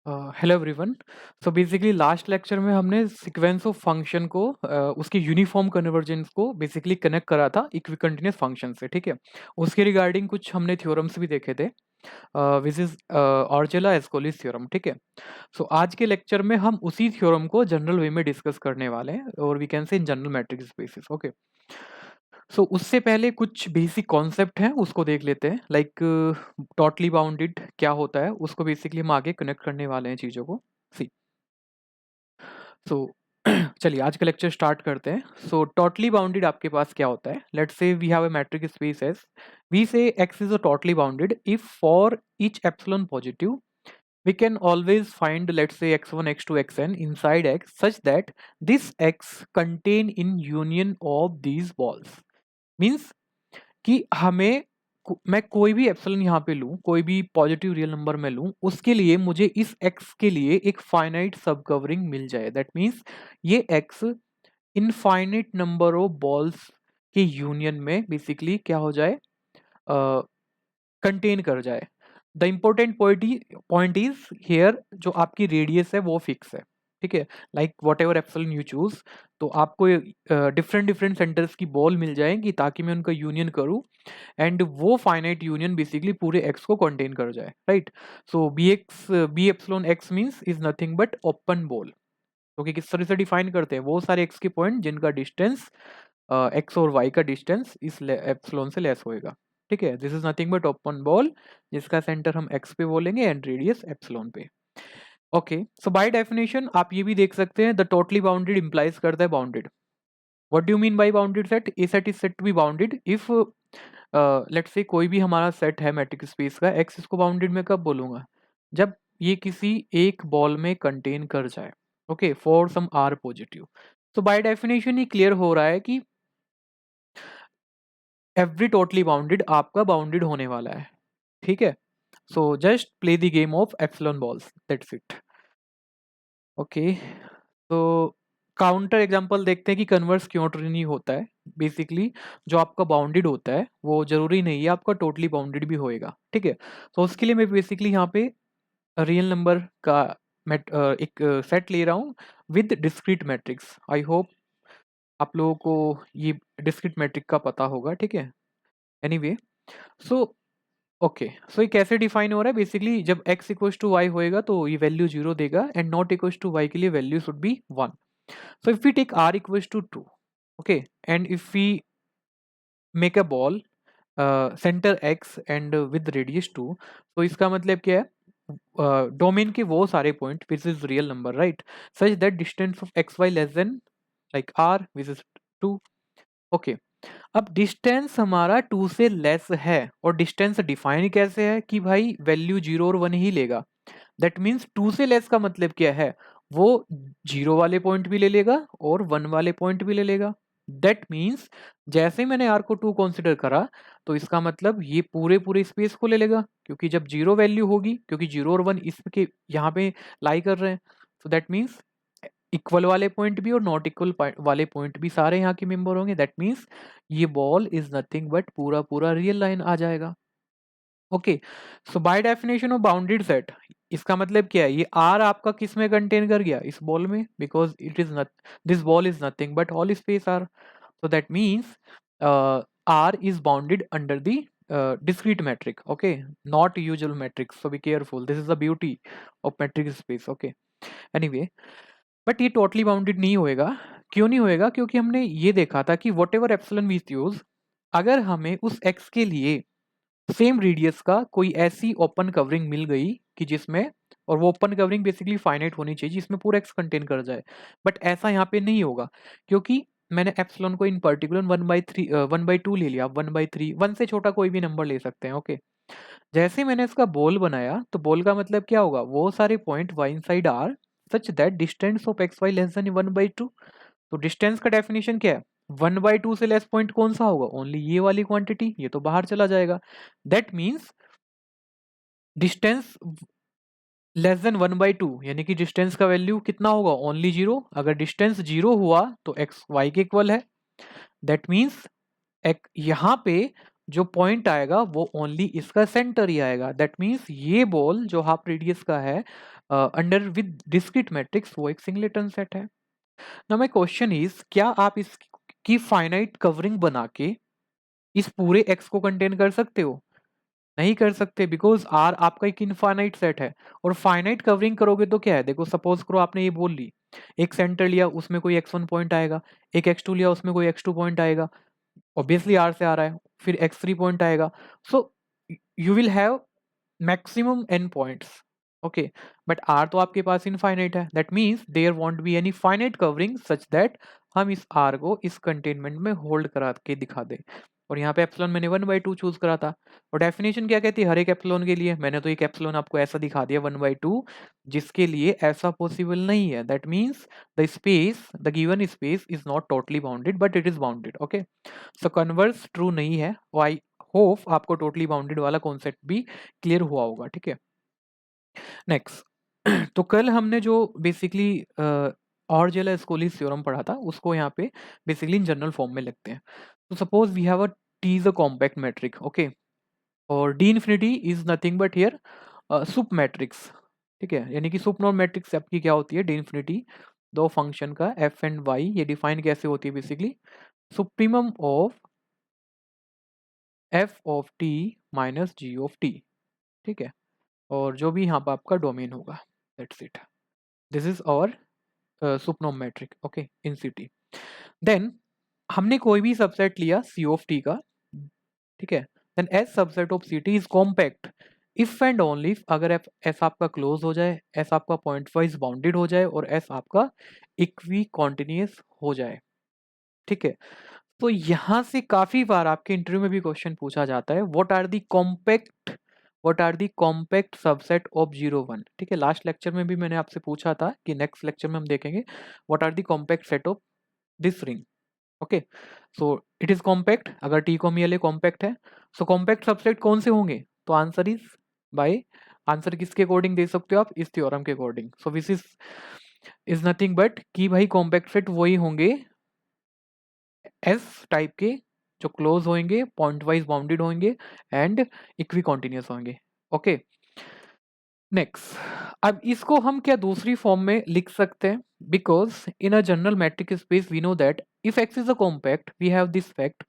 Hello everyone. So basically last lecture में हमने sequence of function को उसके यूनिफॉर्म कन्वर्जेंस को बेसिकली कनेक्ट करा था इक्वी कंटिन्यूस फंक्शन से। ठीक है, उसके रिगार्डिंग कुछ हमने थ्योरम्स भी देखे थे, विच इज ऑर्जेला एस्कोलिस थ्योरम। ठीक है, सो आज के लेक्चर में हम उसी थ्योरम को जनरल वे में डिस्कस करने वाले हैं, और we can say in general metrics spaces. Okay, so उससे पहले कुछ बेसिक कॉन्सेप्ट हैं, उसको देख लेते हैं। लाइक टोटली बाउंडेड क्या होता है, उसको बेसिकली हम आगे कनेक्ट करने वाले हैं चीज़ों को। सी, सो चलिए आज का लेक्चर स्टार्ट करते हैं। सो टोटली बाउंडेड आपके पास क्या होता है? Let's say we have a metric space S, we say X is a totally bounded if for each epsilon positive we can always find, let's say, x1 x2 xn inside x such that this x contain in union of these balls, means कि हमें मैं कोई भी epsilon यहाँ पे लूँ, कोई भी पॉजिटिव रियल नंबर में लूँ, उसके लिए मुझे इस x के लिए एक फाइनाइट सब कवरिंग मिल जाए। दैट मीन्स ये x infinite number of balls के यूनियन में बेसिकली क्या हो जाए, कंटेन कर जाए। The important point is here, जो आपकी रेडियस है वो फिक्स है। ठीक है, like what ever epsilon you choose, तो आपको डिफरेंट डिफरेंट सेंटर्स की बॉल मिल जाएंगी ताकि मैं उनका यूनियन करूं, एंड वो फाइनाइट यूनियन बेसिकली पूरे एक्स को कंटेन कर जाए। Right, so B epsilon x means is nothing but open ball. क्योंकि किस तरह से डिफाइन करते हैं, वो सारे एक्स के पॉइंट जिनका डिस्टेंस एक्स और वाई का डिस्टेंस इस एप्सिलॉन से लेस होएगा। ठीक है, this is nothing but open ball जिसका सेंटर हम एक्स पे बोलेंगे एंड रेडियस एप्सिलॉन पे। ओके, सो बाय डेफिनेशन आप ये भी देख सकते हैं, द टोटली बाउंडेड इंप्लाइज करता है bounded. What do you mean by bounded set? A set is set to be bounded if let's say कोई भी हमारा सेट है मैट्रिक स्पेस का एक्स, इसको बाउंडेड में कब बोलूंगा? जब ये किसी एक बॉल में कंटेन कर जाए। Okay, for some R positive. तो बाय डेफिनेशन ये क्लियर हो रहा है कि एवरी टोटली बाउंडेड आपका बाउंडेड होने वाला है। ठीक है, so just play the game of epsilon balls, that's it. Okay, तो काउंटर एग्जांपल देखते हैं कि कन्वर्स क्यों नहीं होता है। बेसिकली जो आपका बाउंडेड होता है वो जरूरी नहीं है आपका टोटली बाउंडेड भी होएगा। ठीक है, तो उसके लिए मैं बेसिकली यहाँ पे रियल नंबर का एक सेट ले रहा हूँ with discrete matrix. I hope आप लोगों को ये डिस्क्रीट मैट्रिक का पता होगा। ठीक है, एनीवे, सो ओके, सो ये कैसे डिफाइन हो रहा है? बेसिकली जब x इक्वल्स टू वाई होएगा तो ये वैल्यू 0 देगा, and not equals to Y के लिए value should be 1। So if we take r equals to 2, okay, and if we make a ball center x and with radius 2, तो इसका मतलब क्या है? डोमेन के वो सारे point which is real number, right, such that distance of X Y less than like r which is 2। Okay, अब distance हमारा 2 से लेस है, और डिस्टेंस डिफाइन कैसे है कि भाई वैल्यू 0 और 1 ही लेगा। दैट मीन्स 2 से लेस का मतलब क्या है? वो 0 वाले पॉइंट भी ले लेगा और 1 वाले पॉइंट भी ले लेगा। दैट मीन्स जैसे मैंने आर को 2 कंसिडर करा, तो इसका मतलब ये पूरे पूरे स्पेस को ले लेगा, क्योंकि जब 0 वैल्यू होगी, क्योंकि 0 और 1 इसके यहाँ पे लाई कर रहे हैं, तो दैट मीन्स इक्वल वाले पॉइंट भी और नॉट इक्वल वाले पॉइंट भी सारे यहाँ के मेंबर होंगे। दैट मीन्स ये बॉल इज नथिंग बट पूरा पूरा रियल लाइन आ जाएगा। Okay, so by definition of bounded set, इसका मतलब क्या है? ये आर आपका किस में कंटेन कर गया? इस बॉल में, because it is not, this ball is nothing but all space R. so that means R is bounded under the discrete metric, okay, not usual metric, so be careful, this is the beauty of metric space। okay, anyway, but ये totally bounded नहीं होएगा। क्यों नहीं होएगा? क्योंकि हमने ये देखा था कि whatever epsilon we use, अगर हमें उस एक्स के लिए सेम रेडियस का कोई ऐसी ओपन कवरिंग मिल गई कि जिसमें, और वो ओपन कवरिंग बेसिकली फाइनाइट होनी चाहिए जिसमें पूरा एक्स कंटेन कर जाए, बट ऐसा यहाँ पे नहीं होगा, क्योंकि मैंने एप्सिलॉन को इन पर्टिकुलर 1/2 ले लिया। 1/3, 1 से छोटा कोई भी नंबर ले सकते हैं। ओके, जैसे मैंने इसका बॉल बनाया, तो बॉल का मतलब क्या होगा? वो सारे point Y inside R such that distance of X Y less than 1/2। तो डिस्टेंस का डेफिनेशन क्या है? 1/2 से लेस पॉइंट कौन सा होगा? ओनली ये वाली क्वांटिटी, ये तो बाहर चला जाएगा। That means distance less than 1/2, यानी कि डिस्टेंस का वैल्यू कितना होगा? ओनली 0। अगर डिस्टेंस 0 हुआ तो एक्स वाई के इक्वल है। दैट मीन्स यहाँ पे जो पॉइंट आएगा वो ओनली इसका सेंटर ही आएगा। दैट मीन्स ये बॉल जो हाफ रेडियस का है अंडर विद डिस्क्रीट मैट्रिक्स वो एक सिंगलेटन सेट है। नाउ माय क्वेश्चन इज, क्या आप इसकी फाइनाइट कवरिंग बना के इस पूरे एक्स को कंटेन कर सकते हो? नहीं कर सकते, बिकॉज आर आपका एक इनफाइनाइट सेट है। और फाइनाइट कवरिंग करोगे तो क्या है, देखो सपोज करो आपने ये बोल ली, एक सेंटर लिया उसमें कोई x1 पॉइंट आएगा, एक x2 लिया उसमें कोई x2 पॉइंट आएगा, ऑब्वियसली आर से आ रहा है, फिर x3 पॉइंट आएगा। So you will have maximum n points, okay, but R तो आपके पास इनफाइनाइट है। That means there won't be any finite covering such that हम इस आर को इस कंटेनमेंट में होल्ड करा के दिखा दे। और यहाँ पे एप्सिलॉन मैंने 1/2 चूज करा था। और डेफिनेशन क्या कहती है हर एक एप्सिलॉन के लिए? मैंने तो एक एप्सिलॉन आपको ऐसा दिखा दिया 1/2 जिसके लिए ऐसा पॉसिबल नहीं है। That means the space, the given space is not totally bounded but it is bounded. Okay, so converse true नहीं है। आई होप आपको टोटली बाउंडेड वाला कॉन्सेप्ट भी क्लियर हुआ होगा। ठीक है, नेक्स्ट तो कल हमने जो बेसिकली ऑर्जेला स्कोलिस थ्योरम पढ़ा था उसको यहाँ पे बेसिकली इन जनरल फॉर्म में लिखते हैं। तो suppose we have a T is a compact metric, okay, और D infinity is nothing but here sup metrics. ठीक है, यानी कि सुप नॉर्म मैट्रिक्स आपकी क्या होती है, डी इन्फिनिटी दो फंक्शन का एफ एंड वाई, ये डिफाइन कैसे होती है basically, supremum of F of T minus G of T. ठीक है, और जो भी यहाँ पर आपका डोमेन होगा, that's it, this is our sup norm metric, okay, in C T. Then हमने कोई भी सबसेट लिया सी ऑफ टी का, ठीक है, then S subset of C T is compact if and only अगर एस आपका क्लोज हो जाए, एस आपका पॉइंट वाइज बाउंडेड हो जाए और एस आपका इक्वी कॉन्टिन्यूस हो जाए। ठीक है, तो यहां से काफी बार आपके इंटरव्यू में भी क्वेश्चन पूछा जाता है, what are the compact subset of 0 1। ठीक है, लास्ट लेक्चर में भी मैंने आपसे पूछा था कि नेक्स्ट लेक्चर में हम देखेंगे what are the compact set of this ring. Okay, so it is compact अगर टी को मिले कॉम्पैक्ट है। सो कॉम्पैक्ट सबसेट कौन से होंगे, तो आंसर इज बाय, आंसर किसके अकॉर्डिंग दे सकते हो आप, इस थ्योरम के according. So this is nothing but कि भाई कॉम्पैक्ट सेट वही होंगे एस टाइप के जो क्लोज होंगे, पॉइंट वाइज बाउंडेड होंगे एंड इक्वी कॉन्टिन्यूस होंगे। ओके, नेक्स्ट, अब इसको हम क्या दूसरी फॉर्म में लिख सकते हैं, because in a general metric space we know that if X is a compact we have this fact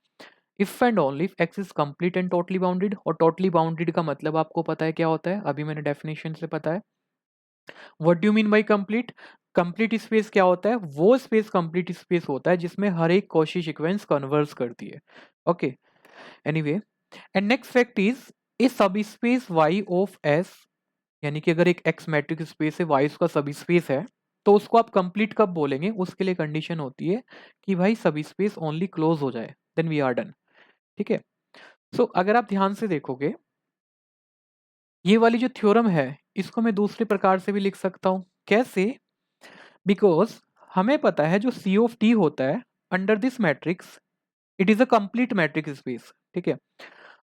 if and only if X is complete and totally bounded. और टोटली बाउंडेड का मतलब आपको पता है क्या होता है, अभी मैंने डेफिनेशन से पता है। What do you mean bye complete? Complete space क्या होता है, वो स्पेस कंप्लीट स्पेस होता है जिसमें हर एक कॉची सीक्वेंस कन्वर्स करती है। Okay, anyway, and next fact is a सब स्पेस y ऑफ s, यानी कि अगर एक x मैट्रिक स्पेस है, y उसका सब स्पेस है, तो उसको आप कंप्लीट कब बोलेंगे, उसके लिए कंडीशन होती है कि भाई सब स्पेस ओनली क्लोज हो जाए, देन वी आर डन। ठीक है, सो अगर आप ध्यान से देखोगे ये वाली जो थ्योरम है इसको मैं दूसरे प्रकार से भी लिख सकता हूं। कैसे? बिकॉज हमें पता है जो सी ऑफ टी होता है under this matrix it is a complete metric space. ठीक है,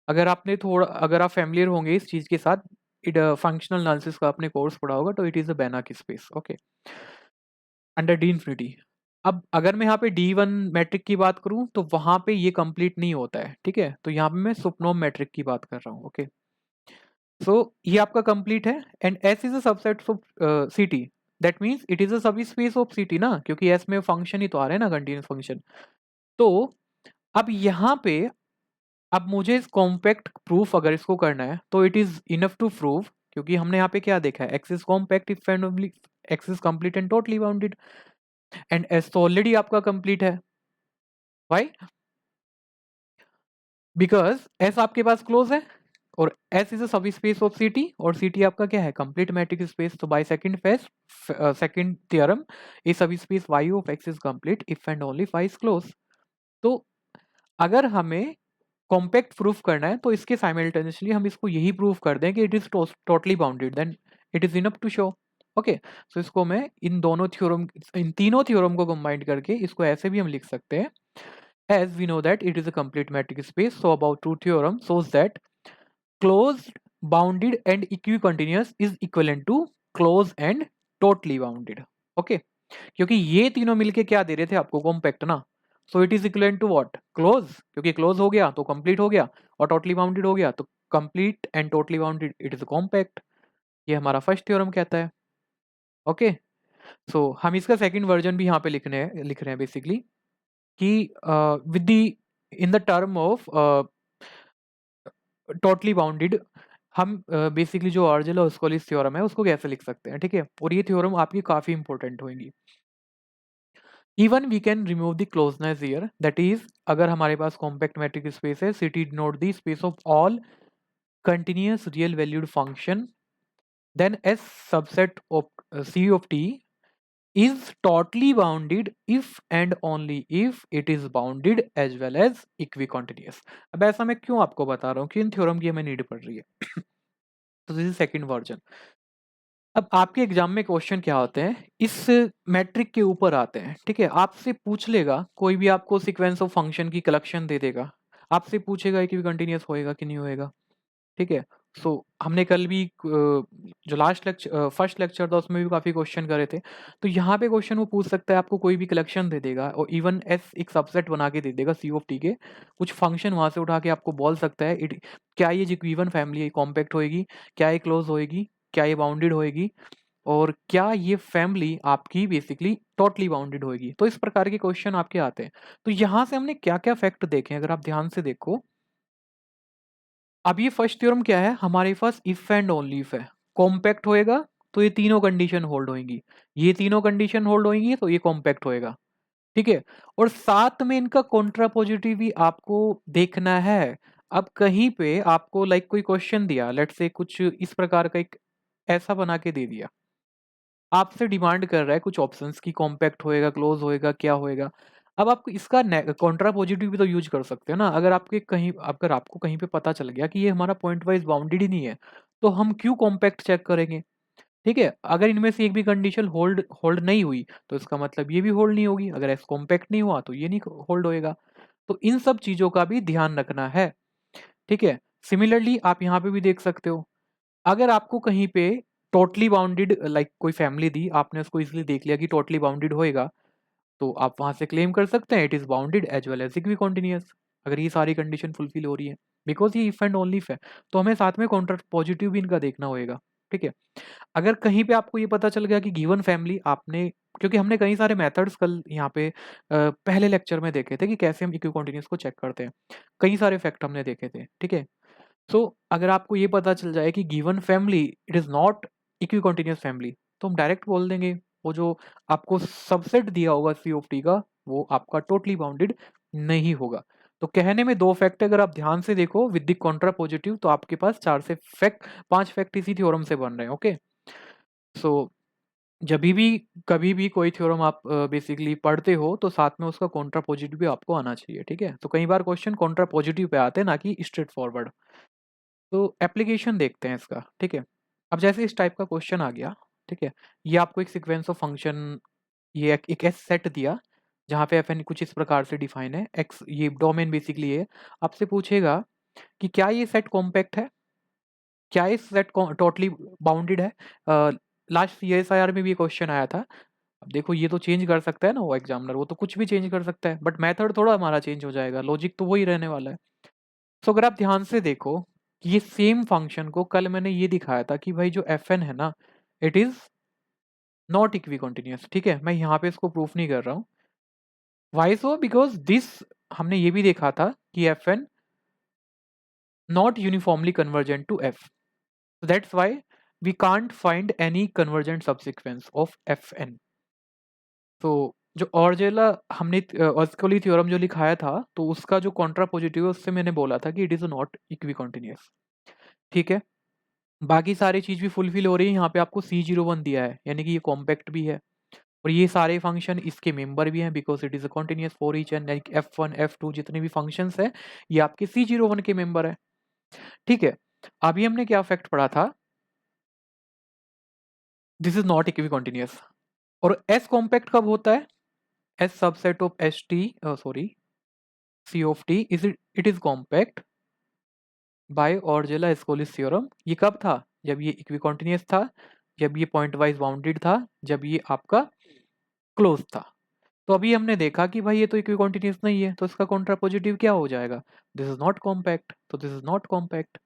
अगर आप फैमिलियर होंगे इस चीज के साथ, इट फंक्शनल एनालिसिस का आपने कोर्स पढ़ा होगा, तो it is a Banach space, okay, under D infinity. अब अगर मैं यहाँ पे D1 मैट्रिक की बात करूँ तो वहां पे ये कंप्लीट नहीं होता है। ठीक है, तो यहाँ पे मैं सुपनोम मैट्रिक की बात कर रहा हूँ। ओके, सो ये आपका कंप्लीट है and S is a subset of CT, that means it is अ सब स्पेस ऑफ CT ना, क्योंकि S में फंक्शन ही तो आ रहे हैं ना, कंटिन्यूस फंक्शन। तो अब यहाँ पे अब मुझे इस कॉम्पैक्ट प्रूफ अगर इसको करना है तो it is enough to prove, क्योंकि हमने यहाँ पे क्या देखा है, X is compact if and only X is complete and totally bounded, and S तो ऑलरेडी आपका कंप्लीट है। व्हाई? बिकॉज एस आपके पास क्लोज है और एस इज अ सब स्पेस ऑफ सीटी, और सीटी आपका क्या है, कंप्लीट मैट्रिक स्पेस। तो by second theorem a subspace Y of X is complete if and only phi is close. तो अगर हमें कॉम्पैक्ट प्रूफ करना है तो इसके साइमल्टेनियसली हम इसको यही प्रूफ कर दें कि it is totally bounded, then it is enough to show. Okay, so इसको मैं इन तीनों थ्योरम को कंबाइन करके इसको ऐसे भी हम लिख सकते हैं, as we know that it is a complete metric space, so about two theorem shows that closed, bounded and equicontinuous is equivalent to close and totally bounded. Okay, क्योंकि ये तीनों मिलके क्या दे रहे थे आपको, कॉम्पैक्ट ना, so it is equivalent to what, close, क्योंकि क्लोज हो गया तो कंप्लीट हो गया, और टोटली बाउंडेड हो गया तो complete and totally bounded it is compact. ये हमारा फर्स्ट थ्योरम कहता है। ओके, सो हम इसका सेकंड वर्जन भी यहाँ पे लिख रहे हैं बेसिकली कि with the in the term of totally bounded, हम बेसिकली जो ऑर्जेला ओस्कोलिस थ्योरम है उसको कैसे लिख सकते हैं, ठीक है। और ये थ्योरम आपकी काफी इंपॉर्टेंट होगी। Even we can remove the closeness here, that is अगर हमारे पास कॉम्पैक्ट मैट्रिक स्पेस है, CT denote the space of all continuous real valued function, then S subset of C of t is totally bounded if and only if it is bounded as well as equicontinuous। अब ऐसा मैं क्यों आपको बता रहा हूँ कि इन theorem की हमें नीड पड़ रही है। तो दिस इज सेकंड वर्जन। अब आपके एग्जाम में क्वेश्चन क्या होते हैं, इस मैट्रिक के ऊपर आते हैं, ठीक है। आपसे पूछ लेगा, कोई भी आपको सीक्वेंस ऑफ फंक्शन की कलेक्शन दे देगा, आपसे पूछेगा कि कंटिन्यूस होएगा कि नहीं होएगा, ठीक है। सो हमने कल भी जो लास्ट लेक्चर फर्स्ट लेक्चर था उसमें भी काफ़ी क्वेश्चन करे थे। तो यहाँ पे क्वेश्चन वो पूछ सकता है, आपको कोई भी कलेक्शन दे देगा और इवन एस एक सबसेट बना के दे देगा सी ऑफ टी के, कुछ फंक्शन वहाँ से उठा के आपको बोल सकता है इट क्या ये जो गिवन फैमिली है कॉम्पैक्ट होएगी, क्या ये क्लोज होएगी, क्या ये बाउंडेड होएगी, और क्या ये फैमिली आपकी बेसिकली टोटली बाउंडेड होएगी। तो इस प्रकार के क्वेश्चन आपके आते हैं। तो यहाँ से हमने क्या क्या फैक्ट देखे अगर आप ध्यान से देखो। अब ये फर्स्ट थ्योरम क्या है, हमारे पास इफ एंड ओनली इफ है, कॉम्पैक्ट होएगा तो ये तीनों कंडीशन होल्ड होंगी, ये तीनों कंडीशन होल्ड होंगी तो ये कॉम्पैक्ट होएगा, ठीक है। और साथ में इनका कॉन्ट्रापोजिटिव भी आपको देखना है। अब कहीं पे आपको लाइक कोई क्वेश्चन दिया, लेट से कुछ इस प्रकार का एक ऐसा बना के दे दिया, आपसे डिमांड कर रहा है कुछ ऑप्शंस की, कॉम्पैक्ट होएगा, क्लोज होएगा, क्या होएगा। अब आप इसका कॉन्ट्रा पॉजिटिव भी तो यूज कर सकते हो ना। अगर आपको कहीं पे पता चल गया कि ये हमारा पॉइंट वाइज बाउंडेड ही नहीं है, तो हम क्यों कॉम्पैक्ट चेक करेंगे, ठीक है। अगर इनमें से एक भी कंडीशन होल्ड होल्ड नहीं हुई तो इसका मतलब ये भी होल्ड नहीं होगी, अगर एस कॉम्पैक्ट नहीं हुआ तो ये नहीं होल्ड होएगा। तो इन सब चीजों का भी ध्यान रखना है, ठीक है। सिमिलरली आप यहाँ पे भी देख सकते हो, अगर आपको कहीं पे टोटली बाउंडेड लाइक कोई फैमिली दी, आपने उसको इजीली देख लिया कि टोटली बाउंडेड होएगा, तो आप वहां से क्लेम कर सकते हैं it is bounded as well as equicontinuous, अगर ये सारी कंडीशन फुलफिल हो रही है, बिकॉज ये इफ एंड ओनली इफ है। तो हमें साथ में काउंटर पॉजिटिव भी इनका देखना होएगा, ठीक है। अगर कहीं पे आपको ये पता चल गया कि गिवन फैमिली आपने, क्योंकि हमने कई सारे मेथड्स कल यहाँ पे पहले लेक्चर में देखे थे कि कैसे हम इक्वी कॉन्टिन्यूअस को चेक करते हैं, कई सारे फैक्ट हमने देखे थे, ठीक है। सो अगर आपको ये पता चल जाए कि given family it is not equi continuous family, तो हम डायरेक्ट बोल देंगे वो जो आपको सबसेट दिया होगा सी ऑफ टी का वो आपका टोटली बाउंडेड नहीं होगा। तो कहने में दो फैक्ट, अगर आप ध्यान से देखो विद द कॉन्ट्रा पॉजिटिव, तो आपके पास चार से फैक्ट, पांच फैक्ट इसी थ्योरम से बन रहे हैं। ओके, सो जब भी कभी भी कोई थ्योरम आप बेसिकली पढ़ते हो तो साथ में उसका कॉन्ट्रा पॉजिटिव भी आपको आना चाहिए, ठीक है। तो कई बार क्वेश्चन कॉन्ट्रा पॉजिटिव पे आते हैं ना कि स्ट्रेट फॉरवर्ड। तो एप्लीकेशन देखते हैं इसका, ठीक है। अब जैसे इस टाइप का क्वेश्चन आ गया, ठीक है, ये आपको एक सीक्वेंस ऑफ फंक्शन, ये एक एस सेट दिया जहाँ पे एफ एन कुछ इस प्रकार से डिफाइन है, एक्स ये डोमेन बेसिकली है। आपसे पूछेगा कि क्या ये सेट कॉम्पैक्ट है, क्या ये सेट टोटली बाउंडेड है। Last C S I R में भी क्वेश्चन आया था। अब देखो ये तो चेंज कर सकता है ना वो एग्जामिनर, वो तो कुछ भी चेंज कर सकता है, बट मेथड थोड़ा हमारा चेंज हो जाएगा, लॉजिक तो वही रहने वाला है। तो अगर आप ध्यान से देखो, ये सेम फंक्शन को कल मैंने ये दिखाया था कि भाई जो एफ एन है ना it is not equi continuous, ठीक है। मैं यहाँ पे इसको प्रूफ नहीं कर रहा हूँ, वाई सो, बिकॉज दिस हमने ये भी देखा था कि F N not uniformly convergent to F, that's why we can't find any convergent subsequence of F N. तो जो ऑर्जेला हमने ऑस्कोली थ्योरम जो लिखाया था, तो उसका जो कॉन्ट्रा पॉजिटिव है उससे मैंने बोला था कि it is not equi continuous, ठीक है। बाकी सारी चीज भी फुलफिल हो रही है, यहाँ पे आपको C01 दिया है यानी कि ये कॉम्पैक्ट भी है, और ये सारे फंक्शन इसके मेंबर भी हैं because it is a continuous for each and like F1 F2 जितने भी फंक्शंस है ये आपके C01 के मेंबर है, ठीक है। अभी हमने क्या फैक्ट पढ़ा था, this is not equicontinuous. और एस कॉम्पैक्ट कब होता है, S subset of S T sorry C of T it is compact by Arzela Ascoli's theorem. ये कब था, जब ये इक्वी कॉन्टिन्यूस था, जब ये पॉइंट वाइज बाउंडेड था, जब ये आपका क्लोज था। तो अभी हमने देखा कि भाई ये तो इक्वी कॉन्टिन्यूस नहीं है, तो इसका कॉन्ट्रापोजिटिव क्या हो जाएगा, दिस इज नॉट कॉम्पैक्ट, तो this is not compact.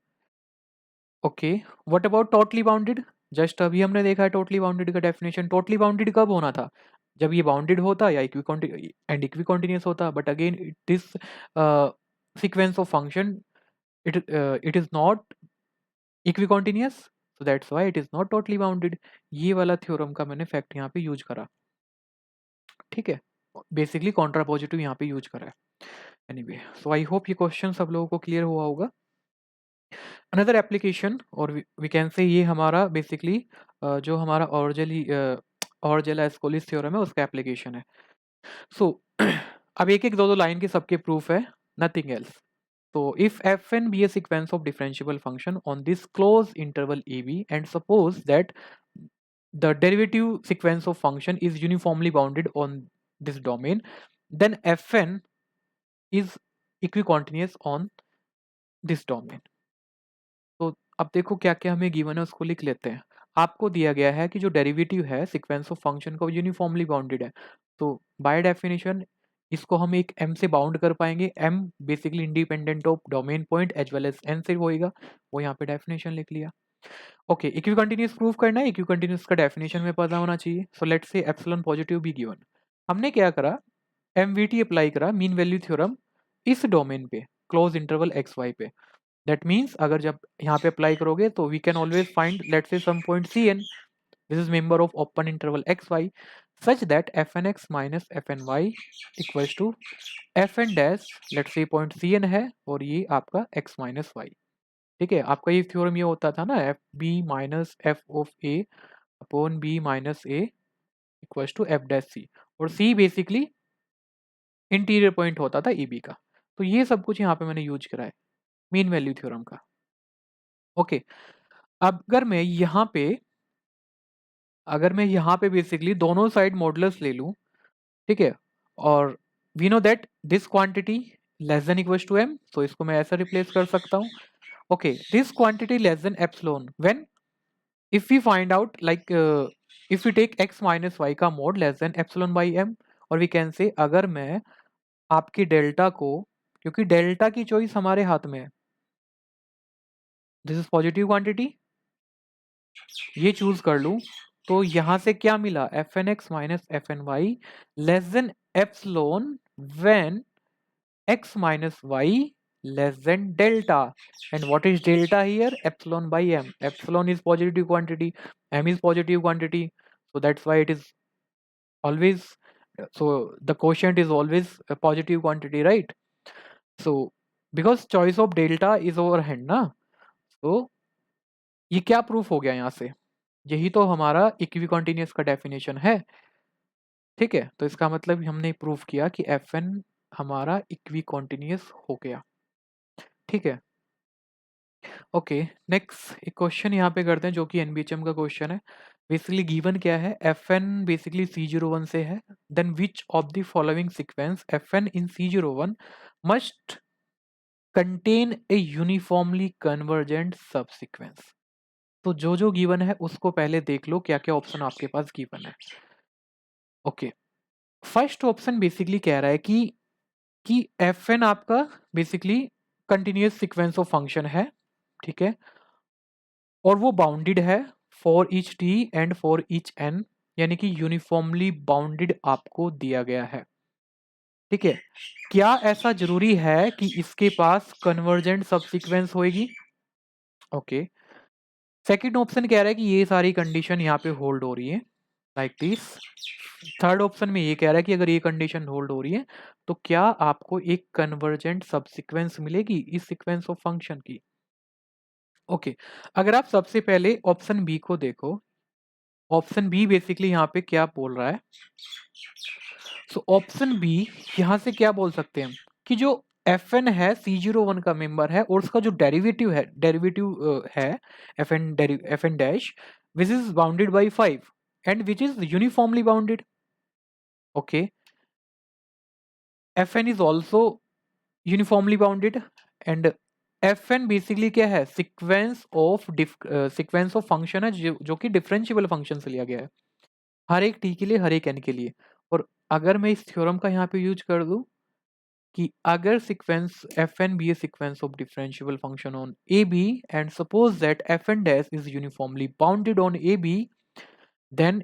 Okay, what about totally bounded? Just अभी हमने देखा है टोटली बाउंडेड का डेफिनेशन। टोटली बाउंडेड कब होना था, जब ये बाउंडेड होता या इक्वी कॉन्टिन्यूस होता, but again this sequence of function it is not equicontinuous, so that's why it is not totally bounded। ये वाला थ्योरम का मैंने फैक्ट यहाँ पे यूज करा, ठीक है, बेसिकली कॉन्ट्रापोजिटिव यहाँ पे यूज करा है। एनीवे, सो आई होप ये क्वेश्चन सब लोगों को क्लियर हुआ होगा। अनदर एप्लीकेशन, और वी कैन से ये हमारा बेसिकली जो हमारा ऑर्जेला एस्कोलिस थ्योरम है उसका एप्लीकेशन है। सो अब एक एक दो दो लाइन के सबके प्रूफ है, nothing else. So if fn be a sequence of differentiable function on this closed interval ab, and suppose that the derivative sequence of function is uniformly bounded on this domain, then fn is equicontinuous on this domain। तो अब देखो क्या क्या हमें given है उसको लिख लेते हैं। आपको दिया गया है कि जो डेरिवेटिव है सीक्वेंस ऑफ फंक्शन का वो यूनिफॉर्मली बाउंडेड है, तो बाय डेफिनेशन इसको हम एक m से बाउंड कर पाएंगे। m basically independent of domain point as well as n से होएगा, वो यहाँ पे डेफिनेशन लिख लिया। ओके, इक्वी कंटिन्यूस प्रूफ करना है, इक्वी कंटिन्यूस का डेफिनेशन में पता होना चाहिए। So let's say epsilon positive be given, हमने क्या करा, MVT अप्लाई करा, मीन वैल्यू थ्योरम, इस डोमेन पे क्लोज इंटरवल एक्स वाई पे। दैट मीन्स अगर जब यहाँ पे अप्लाई करोगे तो we can always find let's say some point Cn, this is member of open interval xy, such that fnx minus fny equals to fn dash, let's say point Cn है और ये आपका x माइनस वाई। ठीक है, आपका ये theorem ये होता था ना, F B minus F of A upon B minus A equals to F dash C, और सी बेसिकली इंटीरियर पॉइंट होता था ए बी का। तो ये सब कुछ यहाँ पे मैंने यूज करा है मीन वैल्यू थ्योरम का। ओके, अगर मैं यहाँ पे बेसिकली दोनों साइड मॉडुलस ले लूँ, ठीक है, और we know that this quantity less than equals to m, तो इसको मैं ऐसा रिप्लेस कर सकता हूँ। Okay, this quantity less than epsilon when if we find out like if we take x minus y का mod less than epsilon by m, और we can say अगर मैं आपकी डेल्टा को, क्योंकि डेल्टा की चॉइस हमारे हाथ में है, दिस इज पॉजिटिव क्वांटिटी, ये चूज कर लूं, तो यहां से क्या मिला, F N X minus F N Y less than epsilon when x minus y less than delta, and what is delta here, epsilon by m, epsilon is positive quantity, m is positive quantity, so that's why it is always, so the quotient is always a positive quantity, right? So because choice of delta is overhand ना, so ये क्या proof हो गया यहाँ से, यही तो हमारा इक्वी कॉन्टिन्यूस का डेफिनेशन है। ठीक है, तो इसका मतलब हमने प्रूफ किया कि एफ एन हमारा इक्वी कॉन्टिन्यूस हो गया। ठीक है, ओके, नेक्स्ट एक क्वेश्चन यहाँ पे करते हैं जो कि एनबीएचएम का क्वेश्चन है। बेसिकली गिवन क्या है, एफ एन बेसिकली C01 से है, then which of the following sequence F N in C01 must contain a uniformly convergent subsequence. तो जो जो गिवन है उसको पहले देख लो क्या क्या ऑप्शन आपके पास गिवन है। ओके, फर्स्ट ऑप्शन बेसिकली कह रहा है कि एफ एन आपका basically continuous sequence of function है, ठीक है, और वो बाउंडेड है for each T and for each N, यानी कि यूनिफॉर्मली बाउंडेड आपको दिया गया है। ठीक है, क्या ऐसा जरूरी है कि इसके पास कन्वर्जेंट सब सीक्वेंस होएगी? ओके, सेकंड ऑप्शन कह रहा है कि ये सारी कंडीशन यहाँ पे होल्ड हो रही है लाइक दिस। थर्ड ऑप्शन में ये कह रहा है कि अगर ये कंडीशन होल्ड हो रही है तो क्या आपको एक कन्वर्जेंट सब सीक्वेंस मिलेगी इस सीक्वेंस ऑफ फंक्शन की। ओके, अगर आप सबसे पहले ऑप्शन बी को देखो, ऑप्शन बी बेसिकली यहाँ पे क्या बोल रहा है, सो ऑप्शन बी यहाँ से क्या बोल सकते हैं कि जो एफ एन है C01 का मेंबर है और उसका जो डेरिवेटिव है F N dash which is bounded by 5 and which is uniformly bounded. Okay, F N is also uniformly bounded and F N basically क्या है, सीक्वेंस ऑफ फंक्शन है जो कि डिफरेंशिएबल फंक्शन से लिया गया है, हर एक टी के लिए हर एक एन के लिए। और अगर मैं इस थ्योरम का यहाँ पे यूज कर दूं कि अगर sequence F N be a sequence of differentiable function on A B and suppose that F N dash is uniformly bounded on A B, then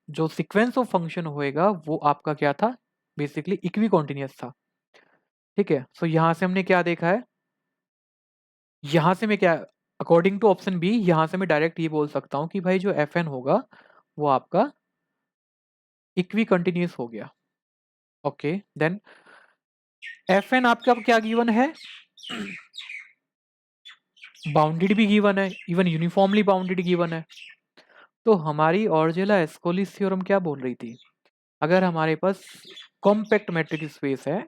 जो सीक्वेंस ऑफ फंक्शन होएगा वो आपका क्या था, बेसिकली इक्वी कॉन्टिन्यूस था। ठीक है, सो यहां से हमने क्या देखा है, यहां से मैं क्या, अकॉर्डिंग टू ऑप्शन बी, यहां से मैं डायरेक्ट ये बोल सकता हूं कि भाई जो एफ एन होगा वो आपका इक्वी कंटिन्यूस हो गया। ओके, देन एफ एन आपका क्या गिवन है, बाउंडेड भी गिवन है, इवन यूनिफॉर्मली बाउंडेड गिवन है। तो हमारी ऑर्जेला एस्कोलिस थ्योरम क्या बोल रही थी, अगर हमारे पास कॉम्पैक्ट मैट्रिक स्पेस है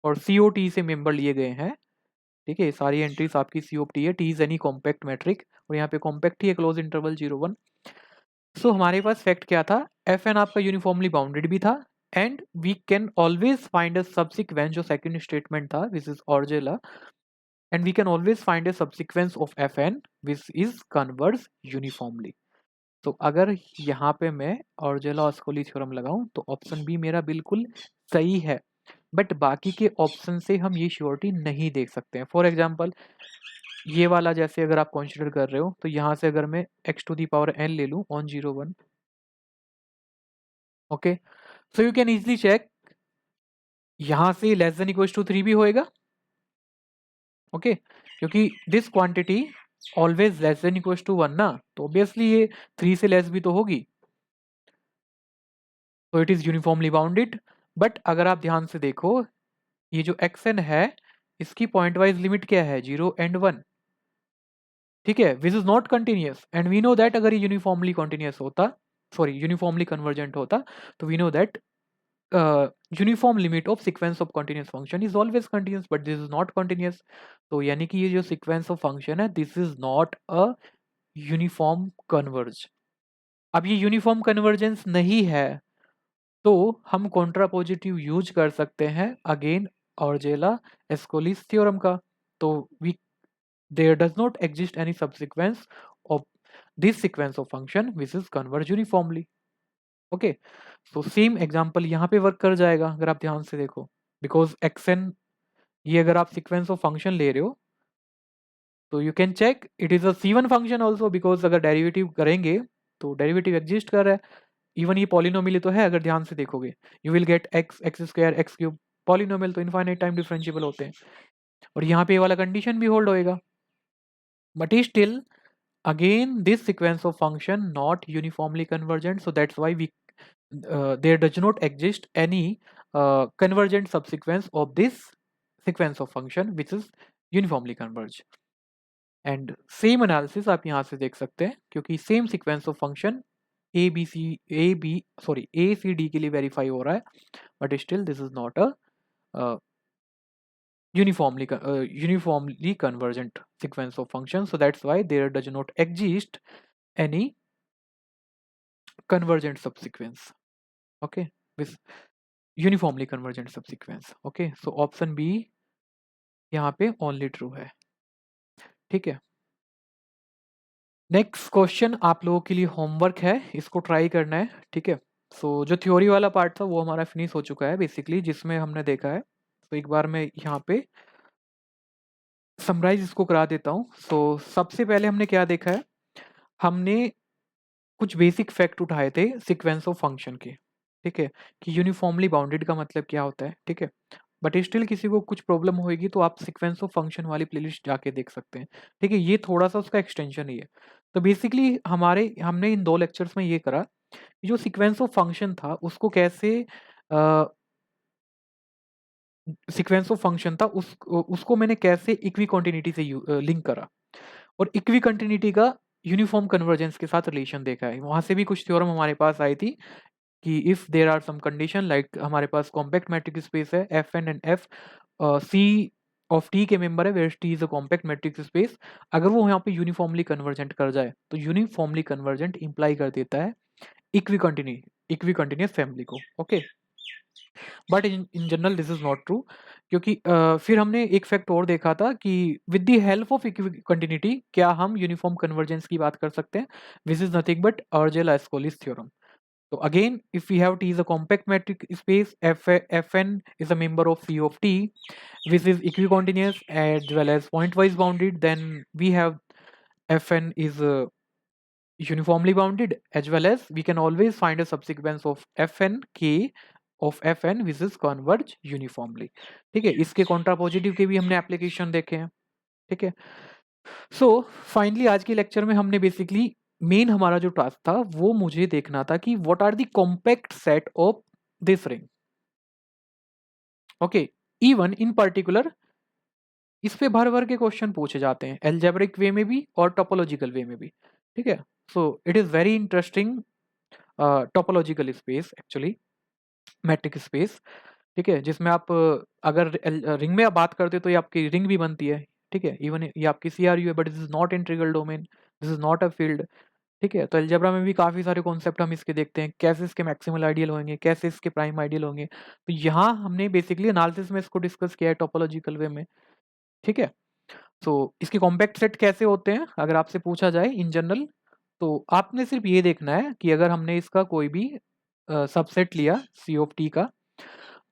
और सीओटी से मेंबर लिए गए हैं, ठीक है, सारी एंट्रीज आपकी सीओटी है, T is any compact metric, और यहाँ पे कॉम्पैक्ट ही है, क्लोज इंटरवल 0 1। सो हमारे पास फैक्ट क्या था, एफ एन आपका यूनिफॉर्मली बाउंडेड भी था, and we can always find a subsequence, जो सेकंड स्टेटमेंट था this is Arzela, and we can always find a subsequence of F N which is converge uniformly. तो अगर यहाँ पे मैं ऑर्जेला ऑस्कोली थ्योरम लगाऊं तो ऑप्शन बी मेरा बिल्कुल सही है, बट बाकी के ऑप्शन से हम ये श्योरिटी नहीं देख सकते हैं। फॉर एग्जाम्पल ये वाला जैसे अगर आप कंसिडर कर रहे हो, तो यहाँ से अगर मैं x to the power n ले लूं on 0 1, okay, so you can easily check, यहाँ से लेस देन इक्वल टू 3 भी होएगा, ओके, क्योंकि this quantity always less than equal to 1 ना, तो ऑब्वियसली ये 3 से लेस भी तो होगी, तो it is uniformly bounded. But अगर आप ध्यान से देखो, ये जो xn है इसकी पॉइंट वाइज लिमिट क्या है, 0 एंड 1, ठीक है, which is not continuous, and we know that अगर ये यूनिफॉर्मली कंटिन्यूस होता, सॉरी यूनिफॉर्मली कन्वर्जेंट होता, तो we know that uniform limit of sequence of continuous function is always continuous, but this is not continuous. तो यानी कि ये जो सीक्वेंस ऑफ फंक्शन है this is not a uniform converge. अब ये यूनिफॉर्म कन्वर्जेंस नहीं है, तो हम कॉन्ट्रापोजिटिव यूज कर सकते हैं अगेन ऑर्जेला एस्कोलिस थ्योरम का। तो we there does not exist any subsequence of this sequence of function which is converge uniformly। okay, so same example यहाँ पे वर्क कर जाएगा अगर आप ध्यान से देखो, because xn ये अगर आप sequence of function ले रहे हो तो you can check it is a C1 function also, because अगर डेरिवेटिव करेंगे तो डेरिवेटिव एग्जिस्ट कर रहा है, इवन ये पॉलिनोमियल तो है, अगर ध्यान से देखोगे you will get x x square x cube, polynomial तो इनफाइनाइट टाइम डिफरेंशिएबल होते हैं, और यहाँ पे ये वाला कंडीशन भी होल्ड होएगा, but still again this sequence of function not uniformly convergent, so that's why we there does not exist any convergent subsequence of this sequence of function which is uniformly converge। and same analysis आप यहाँ से देख सकते हैं, क्योंकि same sequence of function a b c a b sorry a c d के लिए verify हो रहा है, but still this is not a uniformly convergent sequence of functions, so that's why there does not exist any convergent subsequence, okay, with uniformly convergent subsequence। okay, so option B यहाँ पे only true है, ठीक है। Next question आप लोगों के लिए homework है, इसको ट्राई करना है, ठीक है। सो जो थ्योरी वाला पार्ट था वो हमारा फिनिश हो चुका है बेसिकली, जिसमें हमने देखा है, तो एक बार मैं यहाँ पे समराइज इसको करा देता हूँ। सो सबसे पहले हमने क्या देखा है, हमने कुछ बेसिक फैक्ट उठाए थे सीक्वेंस ऑफ फंक्शन के, ठीक है, कि यूनिफॉर्मली बाउंडेड का मतलब क्या होता है, ठीक है। बट स्टिल किसी को कुछ प्रॉब्लम होएगी तो आप सीक्वेंस ऑफ फंक्शन वाली प्लेलिस्ट जाके देख सकते हैं, ठीक है, ये थोड़ा सा उसका एक्सटेंशन ही है। तो बेसिकली हमने इन 2 लेक्चर्स में ये करा कि जो सीक्वेंस ऑफ फंक्शन था उसको कैसे सीक्वेंस ऑफ फंक्शन था उसको मैंने कैसे इक्वी कॉन्टिन्यूटी से लिंक करा, और इक्वी कंटिन्यूटी का यूनिफॉर्म कन्वर्जेंस के साथ रिलेशन देखा है। वहां से भी कुछ थ्योरम हमारे पास आई थी कि if there are some condition like हमारे पास कॉम्पैक्ट मैट्रिक स्पेस है F N and F C of T के मेंबर है where T is a compact metric space, अगर वो यहाँ पे यूनिफॉर्मली कन्वर्जेंट कर जाए तो यूनिफॉर्मली कन्वर्जेंट इंप्लाई कर देता है इक्वी कंटिन्यूस फैमिली को, okay. But in general this is not true, क्योंकि फिर हमने एक फैक्ट और देखा था कि with the help of equicontinuity क्या हम यूनिफॉर्म कन्वर्जेंस की बात कर सकते हैं, which is nothing but Arzela Ascoli's theorem. So again, if we have T is a compact metric space, Fn is a member of C of T, which is equicontinuous as well as pointwise bounded, then we have Fn is uniformly bounded, as well as we can always find a subsequence of Fn k of Fn which is converge uniformly. ठीक है, इसके contrapositive के भी हमने application देखे हैं. ठीक है, सो फाइनली आज के लेक्चर में हमने बेसिकली मेन हमारा जो टास्क था वो मुझे देखना था कि what are the compact set of this ring. Okay, even in particular इस पे भर भर के क्वेश्चन पूछे जाते हैं, एल्जेब्रिक वे में भी और टोपोलॉजिकल वे में भी. ठीक है, सो it is very interesting topological space actually, matric space. ठीक है, जिसमें आप अगर रिंग में आप बात करते हो तो ये आपकी रिंग भी बनती है. ठीक है, इवन ये आपकी CRU है, but this is not integral domain, this is not a field. ठीक है, तो अलजेब्रा में भी काफ़ी सारे कॉन्सेप्ट हम इसके देखते हैं, कैसे इसके मैक्सिमल आइडियल होंगे, कैसे इसके प्राइम आइडियल होंगे. तो यहाँ हमने बेसिकली एनालिसिस में इसको डिस्कस किया है टोपोलॉजिकल वे में. ठीक है, तो इसके कॉम्पैक्ट सेट कैसे होते हैं अगर आपसे पूछा जाए इन जनरल, तो आपने सिर्फ ये देखना है कि अगर हमने इसका कोई भी सबसेट लिया C ऑफ T का,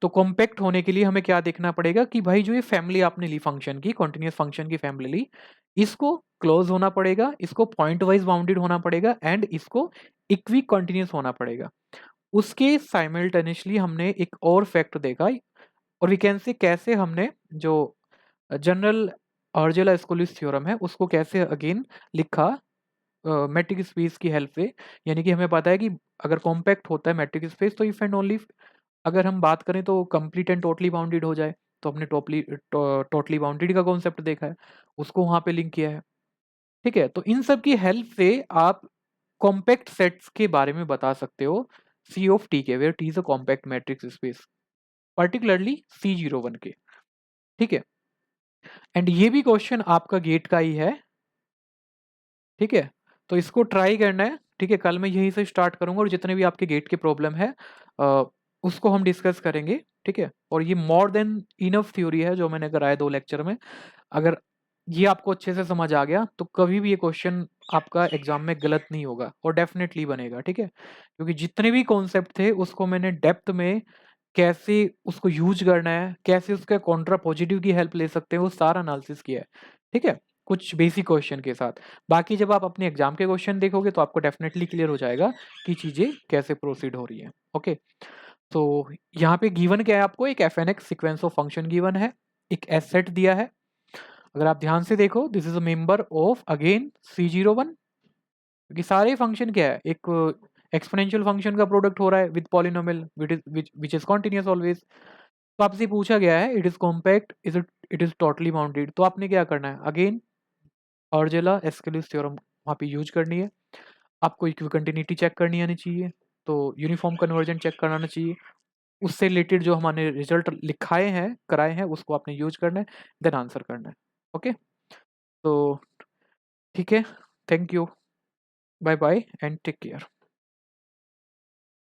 तो कॉम्पैक्ट होने के लिए हमें क्या देखना पड़ेगा कि भाई जो ये फैमिली आपने ली फंक्शन की, कॉन्टिन्यूस फंक्शन की फैमिली ली, इसको क्लोज होना पड़ेगा, इसको पॉइंट वाइज बाउंडेड होना पड़ेगा एंड इसको इक्वी कॉन्टिन्यूस होना पड़ेगा. उसके साइमल्टेनियसली हमने एक और फैक्ट देखा, और वी कैन से कैसे हमने जो जनरल ऑर्जेला एस्कोलिस थ्योरम है उसको कैसे अगेन लिखा मैट्रिक स्पेस की हेल्प से. यानी कि हमें पता है कि अगर कॉम्पैक्ट होता है मैट्रिक स्पेस तो इफ एंड ओनली अगर हम बात करें तो कंप्लीट एंड टोटली बाउंडेड हो जाए. तो हमने टोटली बाउंडेड का कॉन्सेप्ट देखा है, उसको वहां पे लिंक किया है. ठीक है, तो इन सब की हेल्प से आप कॉम्पैक्ट सेट्स के बारे में बता सकते हो C ऑफ T के, where T is a compact matrix space, particularly C01 के. ठीक है, एंड ये भी क्वेश्चन आपका गेट का ही है. ठीक है, तो इसको ट्राई करना है. ठीक है, कल मैं यहीं से स्टार्ट करूंगा और जितने भी आपके गेट के प्रॉब्लम है उसको हम डिस्कस करेंगे. ठीक है, और ये मोर देन इनफ थ्योरी है जो मैंने कराया 2 लेक्चर में. अगर ये आपको अच्छे से समझ आ गया तो कभी भी ये क्वेश्चन आपका एग्जाम में गलत नहीं होगा और डेफिनेटली बनेगा. ठीक है, क्योंकि जितने भी कॉन्सेप्ट थे उसको मैंने डेप्थ में कैसे उसको यूज करना है, कैसे उसका कॉन्ट्रा पॉजिटिव की हेल्प ले सकते हैं, वो सारा एनालिसिस किया है. ठीक है, कुछ बेसिक क्वेश्चन के साथ. बाकी जब आप अपने एग्जाम के क्वेश्चन देखोगे तो आपको डेफिनेटली क्लियर हो जाएगा कि चीजें कैसे प्रोसीड हो रही हैं. ओके, तो यहाँ पे गिवन क्या है, आपको एक FNX sequence of function given है, एक एस सेट दिया है. अगर आप ध्यान से देखो this is a member of again C01, क्योंकि सारे फंक्शन क्या है, एक एक्सपोनेंशियल फंक्शन का प्रोडक्ट हो रहा है with polynomial which is continuous always. तो आपसे पूछा गया है it is compact, it is totally bounded. तो आपने क्या करना है, अगेन ऑर्जेला एस्केलिस थ्योरम वहाँ पे यूज करनी है. आपको इक्विकंटिन्यूटी चेक करनी आनी चाहिए, तो यूनिफॉर्म कन्वर्जन चेक कराना चाहिए. उससे रिलेटेड जो हमारे रिजल्ट लिखाए हैं कराए हैं उसको आपने यूज करना है, देन आंसर करना है. ओके, तो ठीक है, thank you, bye bye and take care.